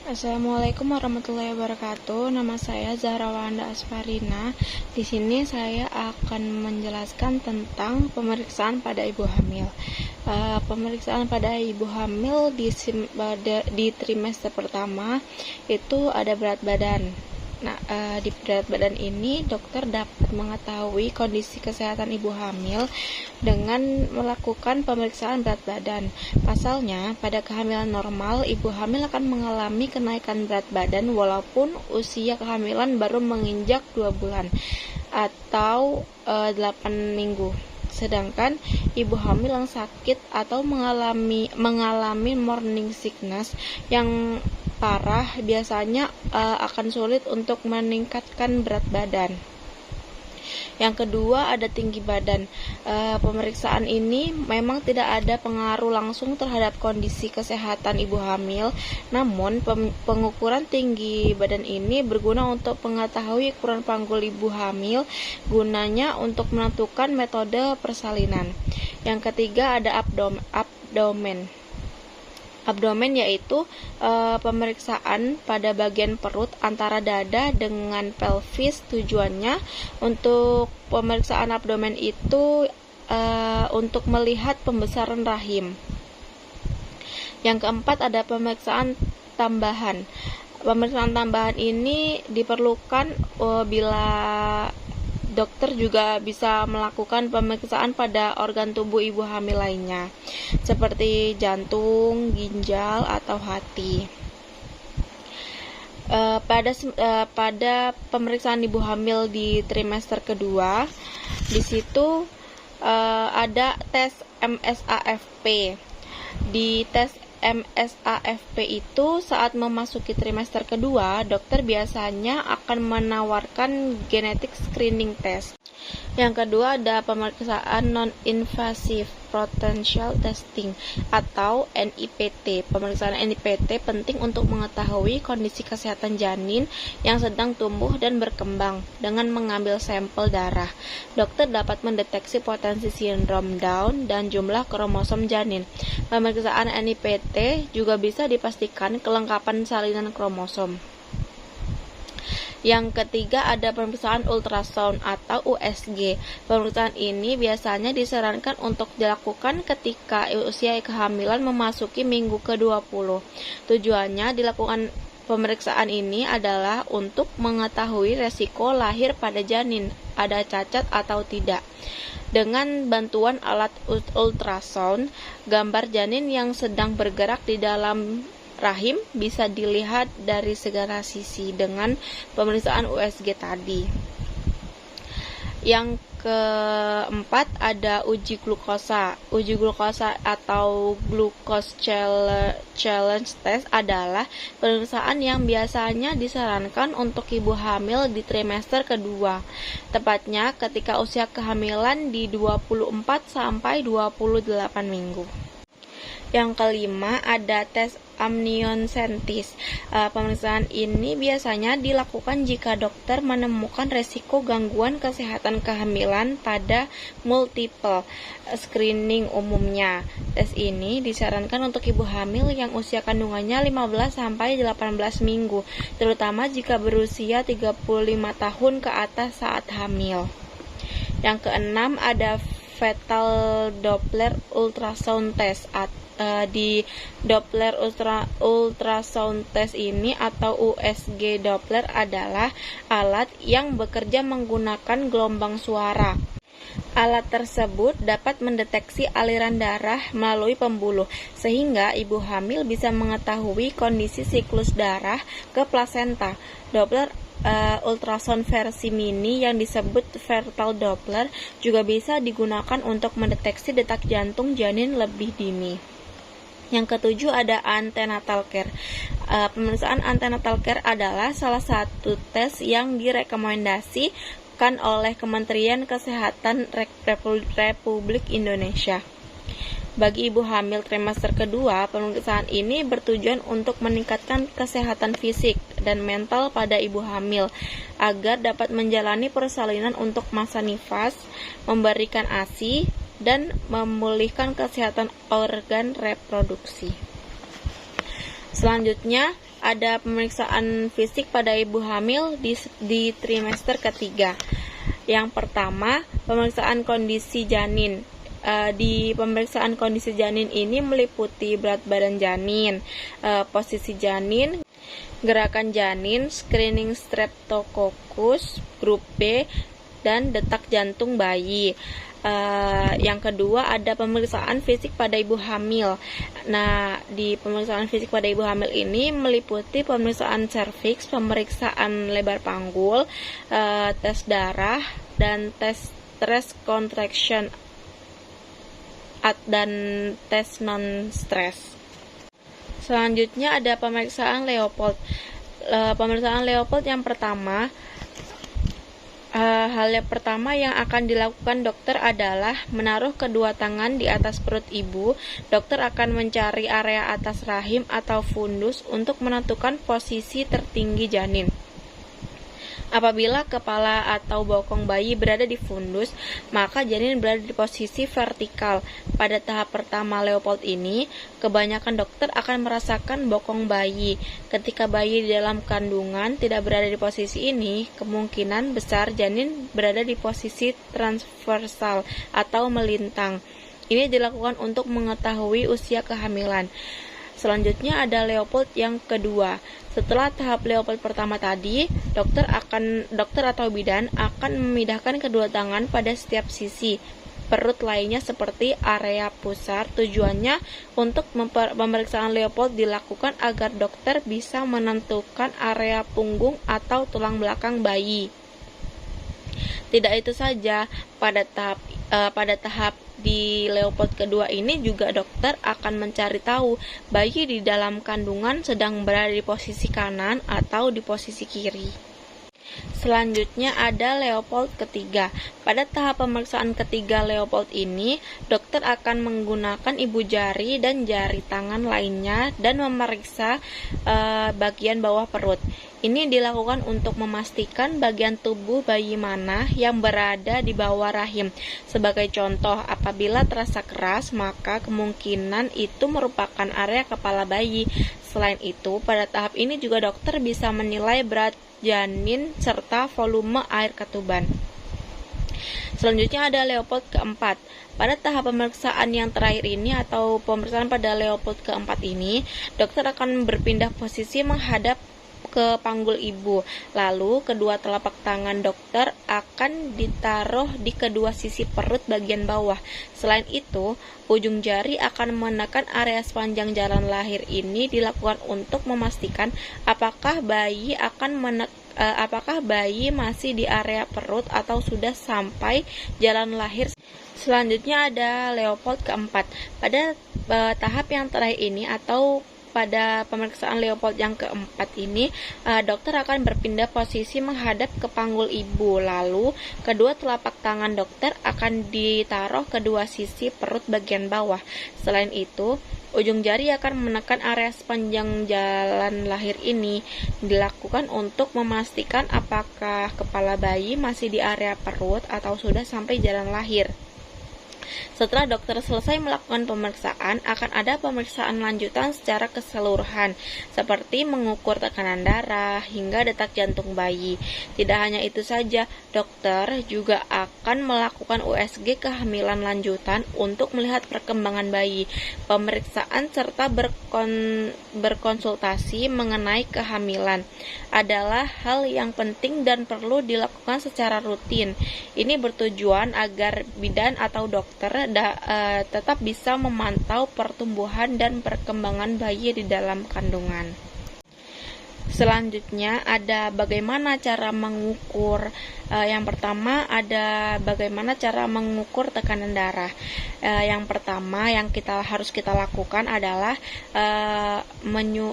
Assalamualaikum warahmatullahi wabarakatuh. Nama saya Zahra Wanda Asfarina. Di sini saya akan menjelaskan tentang pemeriksaan pada ibu hamil. Pemeriksaan pada ibu hamil di trimester pertama itu ada berat badan. Nah, di berat badan ini dokter dapat mengetahui kondisi kesehatan ibu hamil dengan melakukan pemeriksaan berat badan. Pasalnya, pada kehamilan normal, ibu hamil akan mengalami kenaikan berat badan walaupun usia kehamilan baru menginjak 2 bulan atau 8 minggu. Sedangkan ibu hamil yang sakit atau mengalami morning sickness yang parah biasanya akan sulit untuk meningkatkan berat badan. Yang kedua ada tinggi badan. Pemeriksaan ini memang tidak ada pengaruh langsung terhadap kondisi kesehatan ibu hamil, namun pengukuran tinggi badan ini berguna untuk mengetahui ukuran panggul ibu hamil, gunanya untuk menentukan metode persalinan. Yang ketiga ada abdomen yaitu pemeriksaan pada bagian perut antara dada dengan pelvis. Tujuannya untuk pemeriksaan abdomen itu untuk melihat pembesaran rahim. Yang keempat ada pemeriksaan tambahan. Pemeriksaan tambahan ini diperlukan bila dokter juga bisa melakukan pemeriksaan pada organ tubuh ibu hamil lainnya, seperti jantung, ginjal, atau hati. Pada pemeriksaan ibu hamil di trimester kedua, di situ ada tes MSAFP. Di tes MSAFP itu saat memasuki trimester kedua, dokter biasanya akan menawarkan genetic screening test. Yang kedua ada pemeriksaan non-invasive potential testing atau NIPT. Pemeriksaan NIPT penting untuk mengetahui kondisi kesehatan janin yang sedang tumbuh dan berkembang. Dengan mengambil sampel darah, dokter dapat mendeteksi potensi sindrom Down dan jumlah kromosom janin. Pemeriksaan NIPT juga bisa dipastikan kelengkapan salinan kromosom. Yang ketiga ada pemeriksaan ultrasound atau USG. Pemeriksaan ini biasanya disarankan untuk dilakukan ketika usia kehamilan memasuki minggu ke-20. Tujuannya dilakukan pemeriksaan ini adalah untuk mengetahui resiko lahir pada janin, ada cacat atau tidak. Dengan bantuan alat ultrasound, gambar janin yang sedang bergerak di dalam rahim bisa dilihat dari segala sisi dengan pemeriksaan USG tadi. Yang keempat ada uji glukosa. Uji glukosa atau glucose challenge test adalah pemeriksaan yang biasanya disarankan untuk ibu hamil di trimester kedua, tepatnya ketika usia kehamilan di 24 sampai 28 minggu. Yang kelima ada tes amniocentesis. Pemeriksaan ini biasanya dilakukan jika dokter menemukan resiko gangguan kesehatan kehamilan pada multiple screening umumnya. Tes ini disarankan untuk ibu hamil yang usia kandungannya 15 sampai 18 minggu, terutama jika berusia 35 tahun ke atas saat hamil. Yang keenam ada fetal Doppler ultrasound test. Di Doppler ultrasound test ini atau USG Doppler adalah alat yang bekerja menggunakan gelombang suara. Alat tersebut dapat mendeteksi aliran darah melalui pembuluh, sehingga ibu hamil bisa mengetahui kondisi siklus darah ke plasenta. Doppler ultrasound versi mini yang disebut fetal Doppler juga bisa digunakan untuk mendeteksi detak jantung janin lebih dini. Yang ketujuh ada antenatal care. Pemeriksaan antenatal care adalah salah satu tes yang direkomendasikan oleh Kementerian Kesehatan Republik Indonesia. Bagi ibu hamil trimester kedua, pemeriksaan ini bertujuan untuk meningkatkan kesehatan fisik dan mental pada ibu hamil agar dapat menjalani persalinan untuk masa nifas, memberikan ASI, dan memulihkan kesehatan organ reproduksi. Selanjutnya ada pemeriksaan fisik pada ibu hamil di trimester ketiga. Yang pertama, pemeriksaan kondisi janin. Di pemeriksaan kondisi janin ini meliputi berat badan janin, posisi janin, gerakan janin, screening streptococcus grup B, dan detak jantung bayi. Yang kedua ada pemeriksaan fisik pada ibu hamil. Nah, di pemeriksaan fisik pada ibu hamil ini meliputi pemeriksaan serviks, pemeriksaan lebar panggul, tes darah, dan tes stress contraction dan tes non-stress. Selanjutnya ada pemeriksaan Leopold. Pemeriksaan Leopold yang pertama, hal yang pertama yang akan dilakukan dokter adalah menaruh kedua tangan di atas perut ibu. Dokter akan mencari area atas rahim atau fundus untuk menentukan posisi tertinggi janin. Apabila kepala atau bokong bayi berada di fundus, maka janin berada di posisi vertikal. Pada tahap pertama Leopold ini, kebanyakan dokter akan merasakan bokong bayi. Ketika bayi di dalam kandungan tidak berada di posisi ini, kemungkinan besar janin berada di posisi transversal atau melintang. Ini dilakukan untuk mengetahui usia kehamilan. Selanjutnya ada Leopold yang kedua. Setelah tahap Leopold pertama tadi, dokter atau bidan akan memindahkan kedua tangan pada setiap sisi perut lainnya seperti area pusar. Tujuannya untuk pemeriksaan Leopold dilakukan agar dokter bisa menentukan area punggung atau tulang belakang bayi. Tidak itu saja, pada tahap di Leopold kedua ini juga dokter akan mencari tahu bayi di dalam kandungan sedang berada di posisi kanan atau di posisi kiri. Selanjutnya ada Leopold ketiga. Pada tahap pemeriksaan ketiga Leopold ini, dokter akan menggunakan ibu jari dan jari tangan lainnya dan memeriksa bagian bawah perut. Ini dilakukan untuk memastikan bagian tubuh bayi mana yang berada di bawah rahim. Sebagai contoh, apabila terasa keras, maka kemungkinan itu merupakan area kepala bayi. Selain itu, pada tahap ini juga dokter bisa menilai berat janin serta volume air ketuban. Selanjutnya ada Leopold keempat. Pada tahap pemeriksaan yang terakhir ini atau pemeriksaan pada Leopold keempat ini, dokter akan berpindah posisi menghadap ke panggul ibu. Lalu kedua telapak tangan dokter akan ditaruh di kedua sisi perut bagian bawah. Selain itu, ujung jari akan menekan area sepanjang jalan lahir. Ini dilakukan untuk memastikan apakah bayi masih di area perut atau sudah sampai jalan lahir. Selanjutnya ada Leopold keempat. Pada tahap yang terakhir ini atau pada pemeriksaan Leopold yang keempat ini, dokter akan berpindah posisi menghadap ke panggul ibu. Lalu, kedua telapak tangan dokter akan ditaruh kedua sisi perut bagian bawah. Selain itu, ujung jari akan menekan area sepanjang jalan lahir ini. Dilakukan untuk memastikan apakah kepala bayi masih di area perut atau sudah sampai jalan lahir. Setelah dokter selesai melakukan pemeriksaan, akan ada pemeriksaan lanjutan secara keseluruhan, seperti mengukur tekanan darah hingga detak jantung bayi. Tidak hanya itu saja, dokter juga akan melakukan USG kehamilan lanjutan untuk melihat perkembangan bayi. Pemeriksaan serta berkonsultasi mengenai kehamilan adalah hal yang penting dan perlu dilakukan secara rutin. Ini bertujuan agar bidan atau dokter tetap bisa memantau pertumbuhan dan perkembangan bayi di dalam kandungan. Selanjutnya ada bagaimana cara mengukur. Yang pertama ada bagaimana cara mengukur tekanan darah. Yang pertama yang harus kita lakukan adalah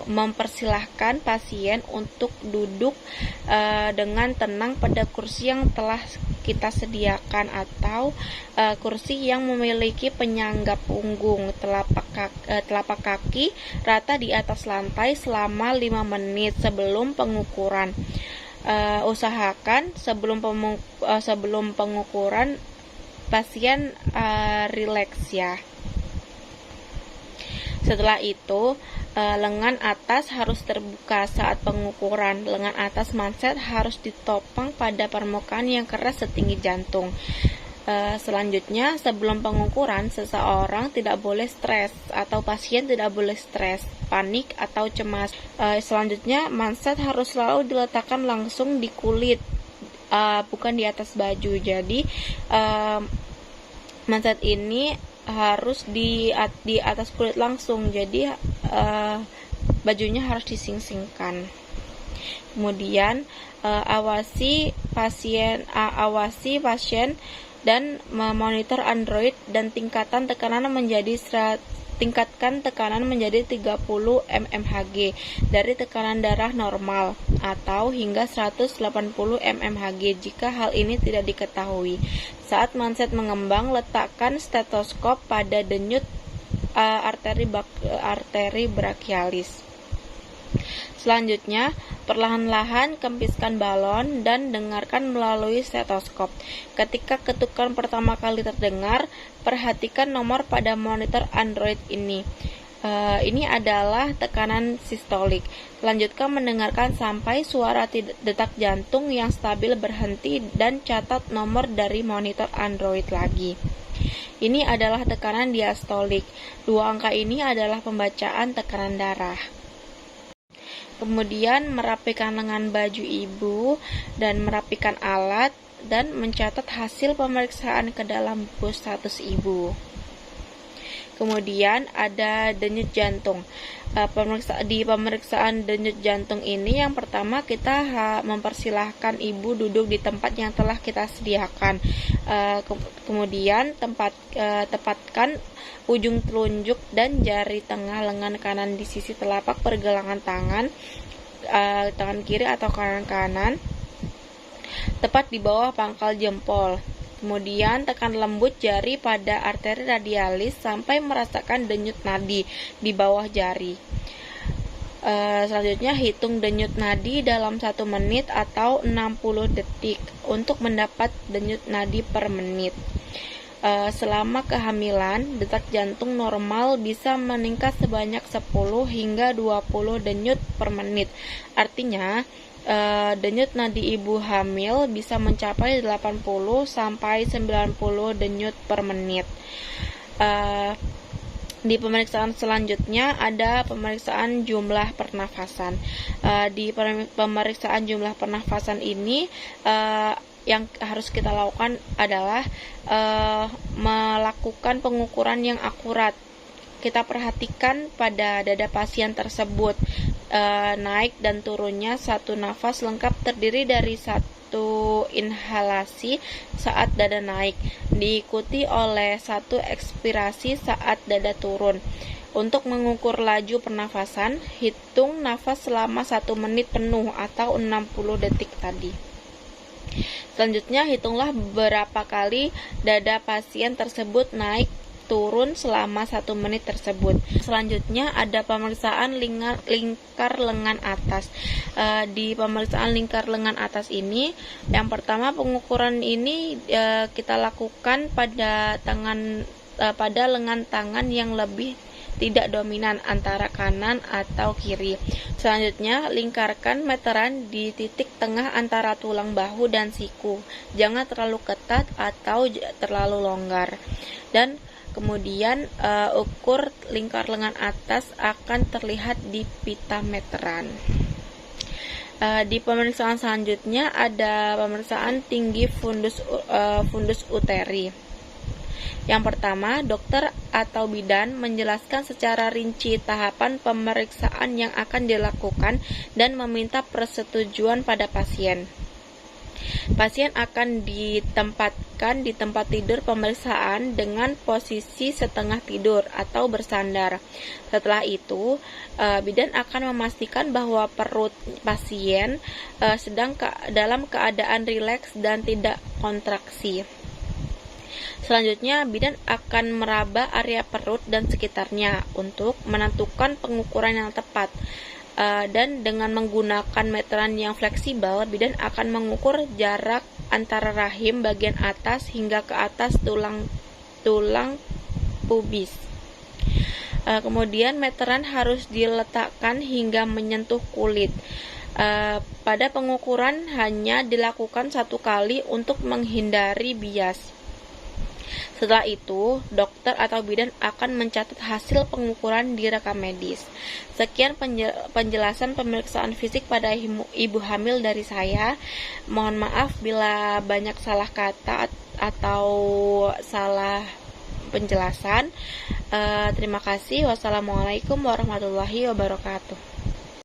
mempersilahkan pasien untuk duduk dengan tenang pada kursi yang telah kita sediakan atau kursi yang memiliki penyangga punggung. Telapak kaki rata di atas lantai selama 5 menit sebelum pengukuran. Usahakan sebelum pengukuran pasien rileks ya. Setelah itu, lengan atas harus terbuka saat pengukuran. Lengan atas manset harus ditopang pada permukaan yang keras setinggi jantung. Selanjutnya, sebelum pengukuran, seseorang tidak boleh stres atau pasien tidak boleh stres, panik, atau cemas. Selanjutnya, manset harus selalu diletakkan langsung di kulit, bukan di atas baju. Jadi, manset ini harus di atas kulit langsung. Jadi, bajunya harus dising-singkan. Kemudian, awasi pasien dan memonitor Android dan tingkatkan tekanan menjadi 30 mmHg dari tekanan darah normal atau hingga 180 mmHg jika hal ini tidak diketahui. Saat manset mengembang, letakkan stetoskop pada denyut arteri brachialis. Selanjutnya, perlahan-lahan kempiskan balon dan dengarkan melalui stetoskop. Ketika ketukan pertama kali terdengar, perhatikan nomor pada monitor Android ini. Ini adalah tekanan sistolik. Lanjutkan mendengarkan sampai suara detak jantung yang stabil berhenti dan catat nomor dari monitor Android lagi. Ini adalah tekanan diastolik. 2 angka ini adalah pembacaan tekanan darah. Kemudian merapikan lengan baju ibu dan merapikan alat dan mencatat hasil pemeriksaan ke dalam buku status ibu. Kemudian ada denyut jantung. Di pemeriksaan denyut jantung ini, yang pertama kita mempersilahkan ibu duduk di tempat yang telah kita sediakan. Kemudian tepatkan ujung telunjuk dan jari tengah lengan kanan di sisi telapak pergelangan tangan kiri atau kanan, tepat di bawah pangkal jempol. Kemudian tekan lembut jari pada arteri radialis sampai merasakan denyut nadi di bawah jari. Selanjutnya hitung denyut nadi dalam 1 menit atau 60 detik untuk mendapat denyut nadi per menit. Selama kehamilan, detak jantung normal bisa meningkat sebanyak 10 hingga 20 denyut per menit. Artinya, denyut nadi ibu hamil bisa mencapai 80 sampai 90 denyut per menit. Di pemeriksaan selanjutnya ada pemeriksaan jumlah pernafasan. Di pemeriksaan jumlah pernafasan ini yang harus kita lakukan adalah melakukan pengukuran yang akurat. Kita perhatikan pada dada pasien tersebut, naik dan turunnya satu nafas lengkap terdiri dari satu inhalasi saat dada naik, diikuti oleh satu ekspirasi saat dada turun. Untuk mengukur laju pernafasan, hitung nafas selama 1 menit penuh atau 60 detik tadi. Selanjutnya, hitunglah berapa kali dada pasien tersebut naik turun selama 1 menit tersebut. Selanjutnya ada pemeriksaan lingkar lengan atas. Di pemeriksaan lingkar lengan atas ini, yang pertama pengukuran ini kita lakukan pada lengan tangan yang lebih tidak dominan antara kanan atau kiri. Selanjutnya, lingkarkan meteran di titik tengah antara tulang bahu dan siku. Jangan terlalu ketat atau terlalu longgar. Dan kemudian ukur lingkar lengan atas akan terlihat di pita meteran. Di pemeriksaan selanjutnya ada pemeriksaan tinggi fundus uteri. Yang pertama, dokter atau bidan menjelaskan secara rinci tahapan pemeriksaan yang akan dilakukan dan meminta persetujuan pada pasien. Pasien akan ditempatkan di tempat tidur pemeriksaan dengan posisi setengah tidur atau bersandar. Setelah itu, bidan akan memastikan bahwa perut pasien sedang dalam keadaan rileks dan tidak kontraksi. Selanjutnya, bidan akan meraba area perut dan sekitarnya untuk menentukan pengukuran yang tepat. Dan dengan menggunakan meteran yang fleksibel, bidan akan mengukur jarak antara rahim bagian atas hingga ke atas tulang pubis. Kemudian meteran harus diletakkan hingga menyentuh kulit. Pada pengukuran hanya dilakukan 1 kali untuk menghindari bias. Setelah itu, dokter atau bidan akan mencatat hasil pengukuran di rekam medis. Sekian penjelasan pemeriksaan fisik pada ibu hamil dari saya. Mohon maaf bila banyak salah kata atau salah penjelasan. Terima kasih. Wassalamualaikum warahmatullahi wabarakatuh.